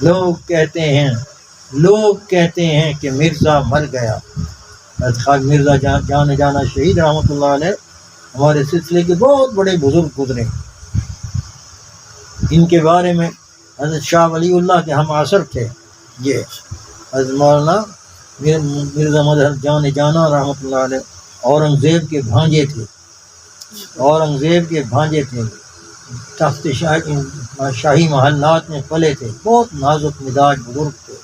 لوگ کہتے ہیں کہ مرزا مر گیا. خواجہ مرزا جانا شہید رحمۃ اللہ علیہ ہمارے سلسلے کے بہت بڑے بزرگ گزرے. ان کے بارے میں حضرت شاہ ولی اللہ کے ہم عصر تھے. یہ حضرت مولانا مرزا مظہر جانا رحمۃ اللہ علیہ اورنگزیب کے بھانجے تھے. تخت شاہی محلات میں پلے تھے. بہت نازک مزاج بزرگ تھے,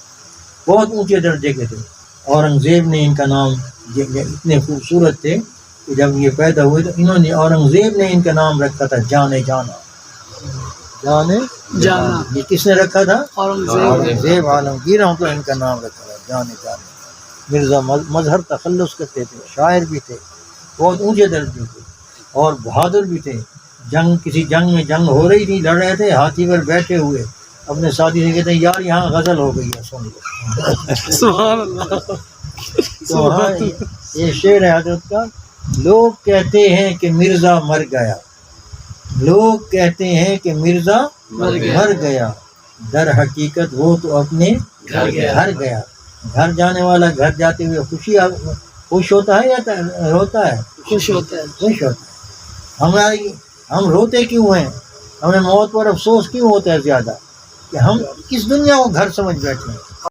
بہت اونچے درجے کے تھے. اورنگزیب نے ان کا نام, اتنے خوبصورت تھے کہ جب یہ پیدا ہوئے تو اورنگزیب نے ان کا نام رکھا تھا جانے جانا. یہ کس نے رکھا تھا؟ اورنگزیب عالمگیر ہم تو ان کا نام رکھا تھا جانے جانا. مرزا مظہر تخلص کرتے تھے, شاعر بھی تھے, بہت اونچے درجے تھے اور بہادر بھی تھے. کسی جنگ میں جنگ ہو رہی تھی, لڑ رہے تھے, ہاتھی پر بیٹھے ہوئے اپنے ساتھی سے کہتے ہیں یار یہاں غزل ہو گئی ہے, سن لو. سبحان اللہ. تو ہاں یہ شعر ہے حضرت کا. لوگ کہتے ہیں کہ مرزا مر گیا, لوگ کہتے ہیں کہ مرزا مر گیا, در حقیقت وہ تو اپنے گھر گیا. گھر جانے والا گھر جاتے ہوئے خوش ہوتا ہے یا روتا ہے؟ خوش ہوتا ہے. ہم روتے کیوں ہیں؟ ہمیں موت پر افسوس کیوں ہوتا ہے زیادہ؟ کہ ہم کس دنیا کو گھر سمجھ بیٹھے ہیں.